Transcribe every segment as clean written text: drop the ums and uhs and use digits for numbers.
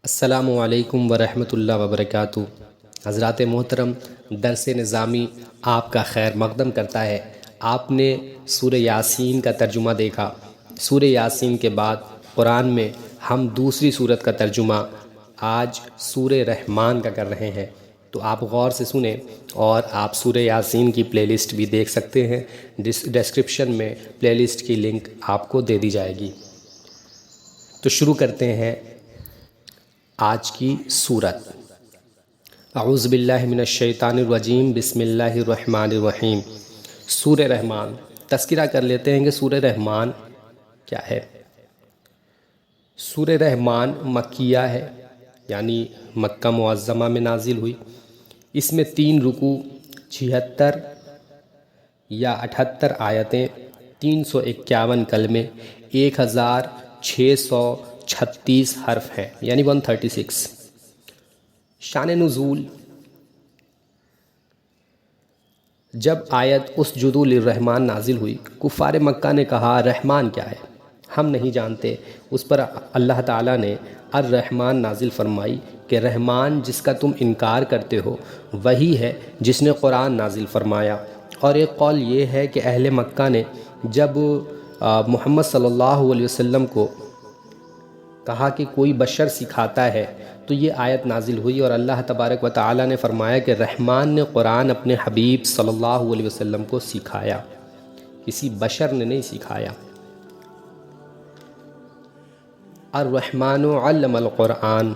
السلام علیکم ورحمۃ اللہ وبرکاتہ۔ حضرات محترم، درس نظامی آپ کا خیر مقدم کرتا ہے۔ آپ نے سورہ یاسین کا ترجمہ دیکھا۔ سورہ یاسین کے بعد قرآن میں ہم دوسری سورت کا ترجمہ آج سورہ رحمان کا کر رہے ہیں، تو آپ غور سے سنیں، اور آپ سورہ یاسین کی پلے لسٹ بھی دیکھ سکتے ہیں۔ ڈسکرپشن میں پلے لسٹ کی لنک آپ کو دے دی جائے گی۔ تو شروع کرتے ہیں آج کی سورت۔ اعوذ باللہ من الشیطان الرجیم، بسم اللہ الرحمن الرحیم۔ سورہ رحمان، تذکرہ کر لیتے ہیں کہ سورہ رحمان کیا ہے۔ سورہ رحمان مکیہ ہے، یعنی مکہ معظمہ میں نازل ہوئی۔ اس میں 3 رکوع، 76 یا 78 آیتیں، 351 کلمے، 1636 حرف ہیں، یعنی 136۔ شان نزول: جب آیت اسجدوا للرحمن نازل ہوئی، کفار مکہ نے کہا رحمان کیا ہے، ہم نہیں جانتے۔ اس پر اللہ تعالیٰ نے الرحمن نازل فرمائی کہ رحمان جس کا تم انکار کرتے ہو وہی ہے جس نے قرآن نازل فرمایا۔ اور ایک قول یہ ہے کہ اہل مکہ نے جب محمد صلی اللہ علیہ وسلم کو کہا کہ کوئی بشر سکھاتا ہے تو یہ آیت نازل ہوئی، اور اللہ تبارک و تعالیٰ نے فرمایا کہ رحمان نے قرآن اپنے حبیب صلی اللہ علیہ وسلم کو سکھایا، کسی بشر نے نہیں سکھایا۔ الرحمن علم القرآن،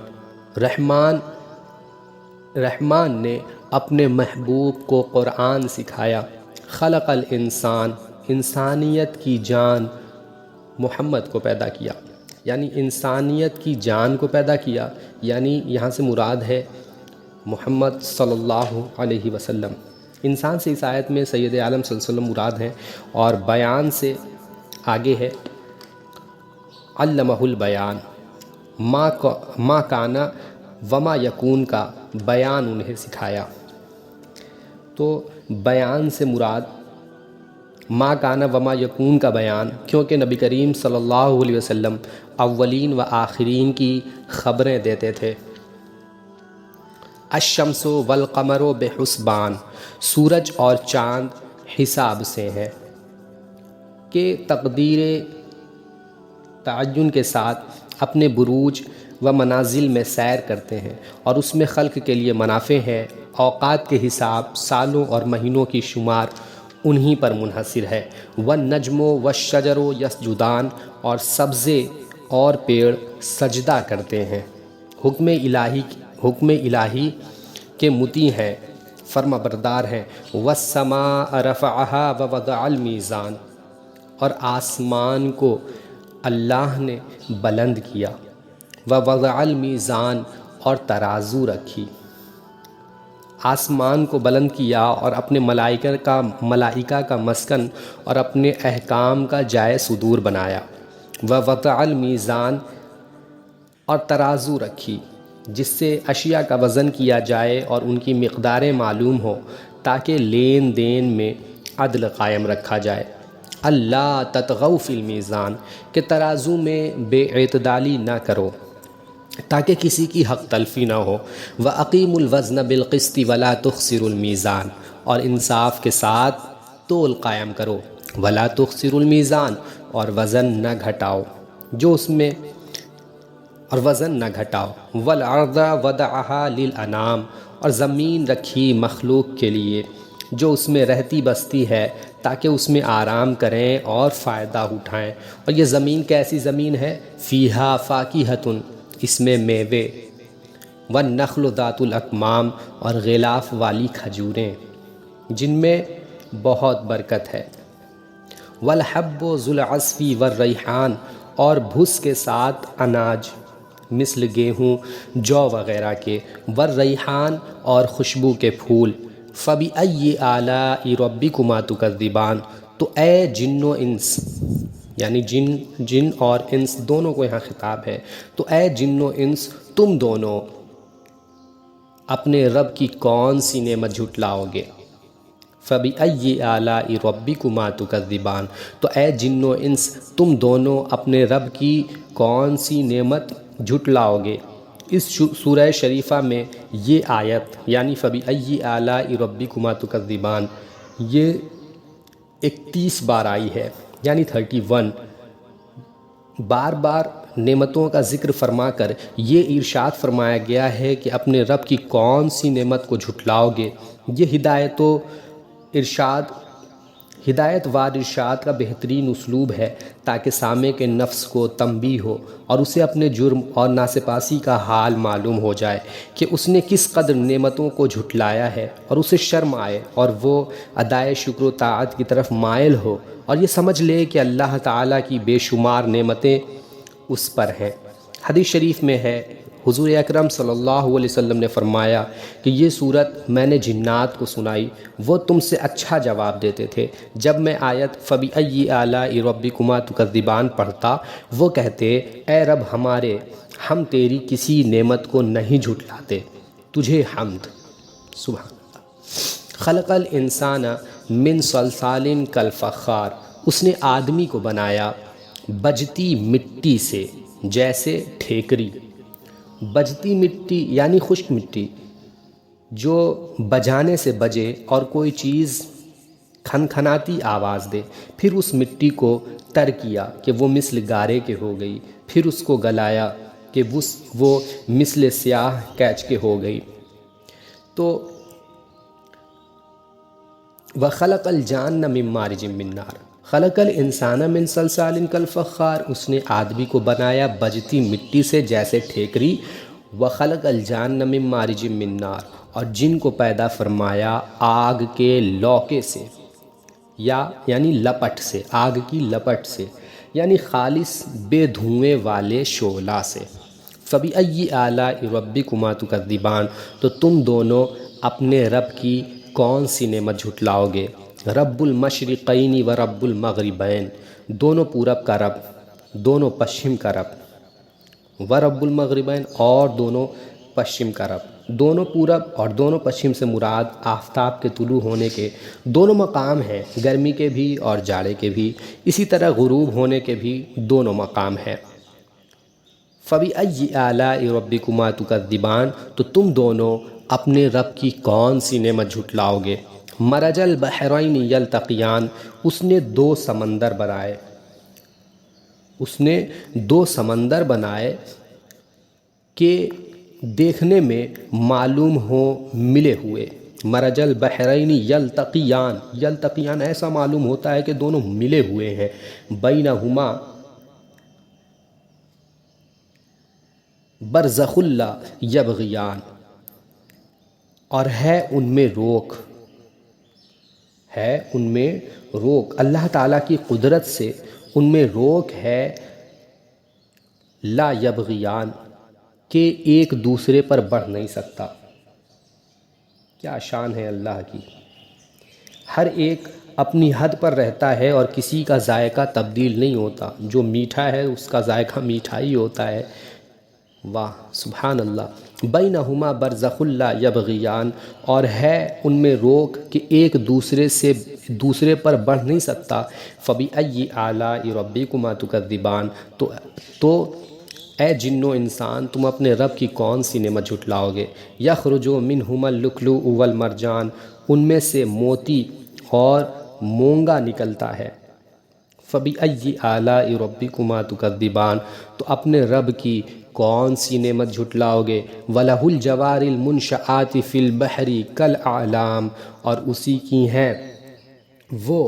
رحمان نے اپنے محبوب کو قرآن سکھایا۔ خلق الانسان، انسانیت کی جان محمد کو پیدا کیا، یعنی انسانیت کی جان کو پیدا کیا، یعنی یہاں سے مراد ہے محمد صلی اللہ علیہ وسلم۔ انسان سے اس آیت میں سید عالم صلی اللہ علیہ وسلم مراد ہیں، اور بیان سے آگے ہے علمہ البیان، ما کانا وما یکون کا بیان انہیں سکھایا۔ تو بیان سے مراد ما کانا وما یکون کا بیان، کیونکہ نبی کریم صلی اللہ علیہ وسلم اولین و آخرین کی خبریں دیتے تھے۔ الشمس والقمر بحسبان، سورج اور چاند حساب سے ہیں، کہ تقدیر تعین کے ساتھ اپنے بروج و منازل میں سیر کرتے ہیں، اور اس میں خلق کے لیے منافع ہے۔ اوقات کے حساب، سالوں اور مہینوں کی شمار انہی پر منحصر ہے۔ والنجم والشجر یسجدان، اور سبزے اور پیڑ سجدہ کرتے ہیں۔ حکم الہی کے مطیع ہیں، فرما بردار ہیں۔ والسماء رفعها ووضع المیزان، اور آسمان کو اللہ نے بلند کیا۔ ووضع المیزان، اور ترازو رکھی۔ آسمان کو بلند کیا اور اپنے ملائکہ کا مسکن اور اپنے احکام کا جائے صدور بنایا۔ ووضع المیزان، اور ترازو رکھی، جس سے اشیاء کا وزن کیا جائے اور ان کی مقداریں معلوم ہو، تاکہ لین دین میں عدل قائم رکھا جائے۔ اللہ تطغوا فی المیزان، کہ ترازو میں بے اعتدالی نہ کرو تاکہ کسی کی حق تلفی نہ ہو۔ وَأَقِیمُوا الْوَزْنَ بِالْقِسْطِ وَلَا تُخْسِرُوا الْمِیزَانَ، اور انصاف کے ساتھ تول قائم کرو۔ وَلَا تُخْسِرُوا الْمِیزَانَ، اور وزن نہ گھٹاؤ وَالْأَرْضَ وَضَعَهَا لِلْأَنَامِ، اور زمین رکھی مخلوق کے لیے جو اس میں رہتی بستی ہے، تاکہ اس میں آرام کریں اور فائدہ اٹھائیں۔ اور یہ زمین کیسی زمین ہے؟ فیہا فاکہۃ، اس میں میوے، والنخل ذات الاکمام، اور غلاف والی کھجوریں جن میں بہت برکت ہے۔ والحب ذو العصف والریحان، اور بھس کے ساتھ اناج مثل گیہوں، جو وغیرہ کے، والریحان، اور خوشبو کے پھول۔ فبأی آلاء ربکما تکذبان، تو اے جن و انس، یعنی جن اور انس دونوں کو یہاں خطاب ہے، تو اے جن و انس تم دونوں اپنے رب کی کون سی نعمت جھٹلاؤ گے؟ فَبِأَيِّ آلَاءِ رَبِّكُمَا تُكَذِّبَانِ، تو اے جن و انس تم دونوں اپنے رب کی کون سی نعمت جھٹلاؤ گے؟ اس سورہ شریفہ میں یہ آیت یعنی فَبِأَيِّ آلَاءِ رَبِّكُمَا تُكَذِّبَانِ یہ 31 بار آئی ہے، یعنی 31 بار بار نعمتوں کا ذکر فرما کر یہ ارشاد فرمایا گیا ہے کہ اپنے رب کی کون سی نعمت کو جھٹلاؤ گے۔ یہ ہدایت وار ارشاد کا بہترین اسلوب ہے تاکہ سامع کے نفس کو تنبیہ ہو اور اسے اپنے جرم اور ناسپاسی کا حال معلوم ہو جائے کہ اس نے کس قدر نعمتوں کو جھٹلایا ہے، اور اسے شرم آئے اور وہ ادائے شکر و طاعت کی طرف مائل ہو، اور یہ سمجھ لے کہ اللہ تعالیٰ کی بے شمار نعمتیں اس پر ہیں۔ حدیث شریف میں ہے، حضور اکرم صلی اللہ علیہ وسلم نے فرمایا کہ یہ صورت میں نے جنات کو سنائی، وہ تم سے اچھا جواب دیتے تھے۔ جب میں آیت فَبِأَيِّ آلَاءِ رَبِّكُمَا تُكَذِّبَانِ پڑھتا، وہ کہتے، اے رب ہمارے، ہم تیری کسی نعمت کو نہیں جھٹلاتے، تجھے حمد۔ سبحان اللہ۔ خلق الانسان من صلصال کالفخار، اس نے آدمی کو بنایا بجتی مٹی سے جیسے ٹھیکری۔ بجتی مٹی یعنی خشک مٹی جو بجانے سے بجے اور کوئی چیز کھنکھناتی آواز دے، پھر اس مٹی کو تر کیا کہ وہ مثل گارے کے ہو گئی، پھر اس کو گلایا کہ وہ مثل سیاہ کیچ کے ہو گئی۔ تو وَخَلَقَ الْجَانَّ مِن مَّارِجٍ مِّن نَّارٍ خَلَقَ الْإِنسَانَ مِن صَلْصَالٍ كَالْفَخَّارِ، اس نے آدمی کو بنایا بجتی مٹی سے جیسے ٹھیکری۔ وَخَلَقَ الْجَانَّ مِن مَّارِجٍ مِّن نَّارٍ، اور جن کو پیدا فرمایا آگ کے لوکے سے، یعنی لپٹ سے، آگ کی لپٹ سے، یعنی خالص بے دھوئیں والے شعلہ سے۔ فَبِأَيِّ آلَاءِ رَبِّكُمَا تُكَذِّبَانِ، تو تم دونوں اپنے رب کی کون سی نعمت جھٹلاؤ گے؟ رب المشرقین و رب المغربین، دونوں پورب کا رب، دونوں پشچم کا رب، و رب المغربین، اور دونوں پشچم کا رب۔ دونوں پورب اور دونوں پشچم سے مراد آفتاب کے طلوع ہونے کے دونوں مقام ہیں، گرمی کے بھی اور جاڑے کے بھی، اسی طرح غروب ہونے کے بھی دونوں مقام ہیں۔ فَبِأَيِّ آلَاءِ رَبِّكُمَا تُكَذِّبَانِ، تو تم دونوں اپنے رب کی کون سی نعمت جھٹلاؤ گے؟ مرج البحرین یلتقیان، اس نے دو سمندر بنائے کہ دیکھنے میں معلوم ہو ملے ہوئے۔ مرج البحرین یلتقیان، یلتقیان ایسا معلوم ہوتا ہے کہ دونوں ملے ہوئے ہیں۔ بینہما برزخ لا یبغیان، اور ہے ان میں روک، اللہ تعالیٰ کی قدرت سے ان میں روک ہے، لا یبغیان، کہ ایک دوسرے پر بڑھ نہیں سکتا۔ کیا شان ہے اللہ کی! ہر ایک اپنی حد پر رہتا ہے اور کسی کا ذائقہ تبدیل نہیں ہوتا، جو میٹھا ہے اس کا ذائقہ میٹھا ہی ہوتا ہے۔ واہ سبحان اللہ۔ بینہما برزخ لا یبغیان، اور ہے ان میں روک کہ ایک دوسرے پر بڑھ نہیں سکتا۔ فَبِأَيِّ آلَاءِ رَبِّكُمَا تُكَذِّبَانِ، تو اے جن و انسان تم اپنے رب کی کون سی نعمت جھٹلاؤ گے؟ یخرج منہما اللؤلؤ والمرجان، ان میں سے موتی اور مونگا نکلتا ہے۔ فَبِأَيِّ آلَاءِ رَبِّكُمَا تُكَذِّبَانِ، تو اپنے رب کی کون سی نعمت جھٹلاؤ گے؟ وَلَهُ الْجَوَارِ الْمُنشَآتِ فِي الْبَحْرِ كَالْأَعْلَامِ، اور اسی کی ہیں وہ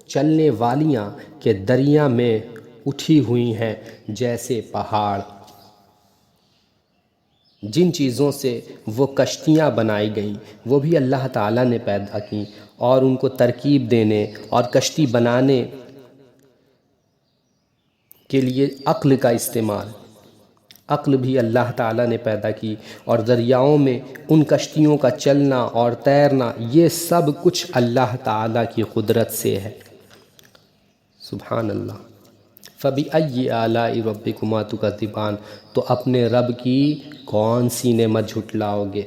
چلنے والیاں کہ دریا میں اٹھی ہوئی ہیں جیسے پہاڑ۔ جن چیزوں سے وہ کشتیاں بنائی گئیں وہ بھی اللہ تعالیٰ نے پیدا کیں، اور ان کو ترکیب دینے اور کشتی بنانے کے لیے عقل کا استعمال، عقل بھی اللہ تعالیٰ نے پیدا کی، اور دریاؤں میں ان کشتیوں کا چلنا اور تیرنا، یہ سب کچھ اللہ تعالیٰ کی قدرت سے ہے۔ سبحان اللہ۔ فَبِأَيِّ آلَاءِ رَبِّكُمَا تُكَذِّبَانِ، تو اپنے رب کی کون سی نعمت جھٹلاؤ گے؟